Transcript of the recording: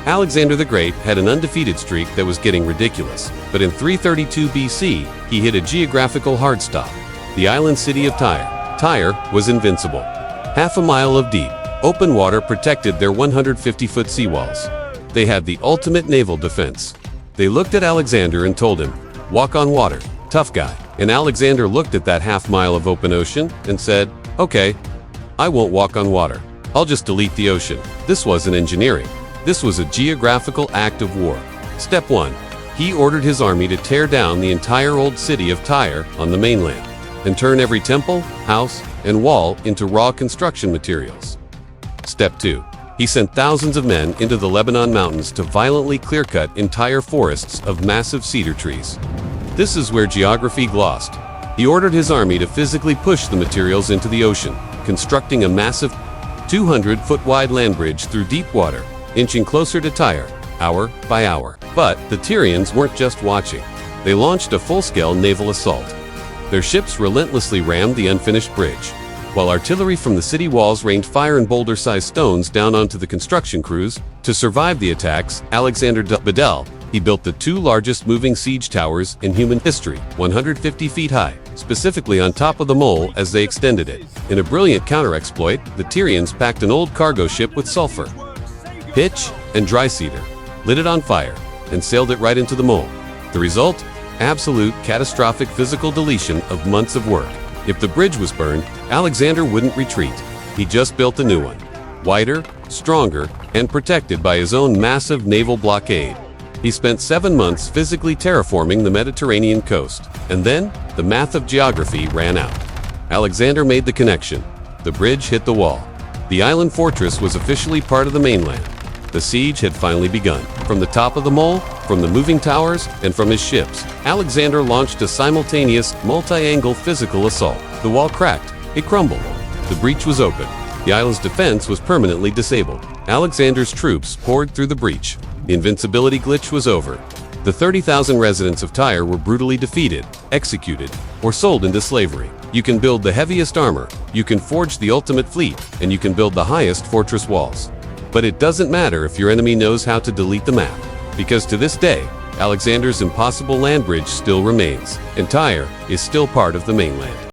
Alexander the Great had an undefeated streak that was getting ridiculous, but in 332 BC, he hit a geographical hard stop. The island city of Tyre. Tyre was invincible. Half a mile of deep, open water protected their 150-foot seawalls. They had the ultimate naval defense. They looked at Alexander and told him, "Walk on water, tough guy." And Alexander looked at that half mile of open ocean and said, "Okay, I won't walk on water. I'll just delete the ocean." This wasn't engineering. This was a geographical act of war. Step 1. He ordered his army to tear down the entire old city of Tyre on the mainland and turn every temple, house, and wall into raw construction materials. Step 2. He sent thousands of men into the Lebanon mountains to violently clear-cut entire forests of massive cedar trees. This is where geography glossed. He ordered his army to physically push the materials into the ocean, constructing a massive 200-foot-wide land bridge through deep water, inching closer to Tyre, hour by hour. But the Tyrians weren't just watching. They launched a full-scale naval assault. Their ships relentlessly rammed the unfinished bridge, while artillery from the city walls rained fire and boulder-sized stones down onto the construction crews. To survive the attacks, Alexander the Bedel, he built the 2 largest moving siege towers in human history, 150 feet high, specifically on top of the mole as they extended it. In a brilliant counter-exploit, the Tyrians packed an old cargo ship with sulfur, pitch, and dry cedar, lit it on fire, and sailed it right into the mole. The result? Absolute catastrophic physical deletion of months of work. If the bridge was burned, Alexander wouldn't retreat. He just built a new one, wider, stronger, and protected by his own massive naval blockade. He spent 7 months physically terraforming the Mediterranean coast, and then the math of geography ran out. Alexander made the connection. The bridge hit the wall. The island fortress was officially part of the mainland. The siege had finally begun. From the top of the mole, from the moving towers, and from his ships, Alexander launched a simultaneous, multi-angle physical assault. The wall cracked. It crumbled. The breach was open. The island's defense was permanently disabled. Alexander's troops poured through the breach. The invincibility glitch was over. The 30,000 residents of Tyre were brutally defeated, executed, or sold into slavery. You can build the heaviest armor, you can forge the ultimate fleet, and you can build the highest fortress walls. But it doesn't matter if your enemy knows how to delete the map, because to this day, Alexander's impossible land bridge still remains, and Tyre is still part of the mainland.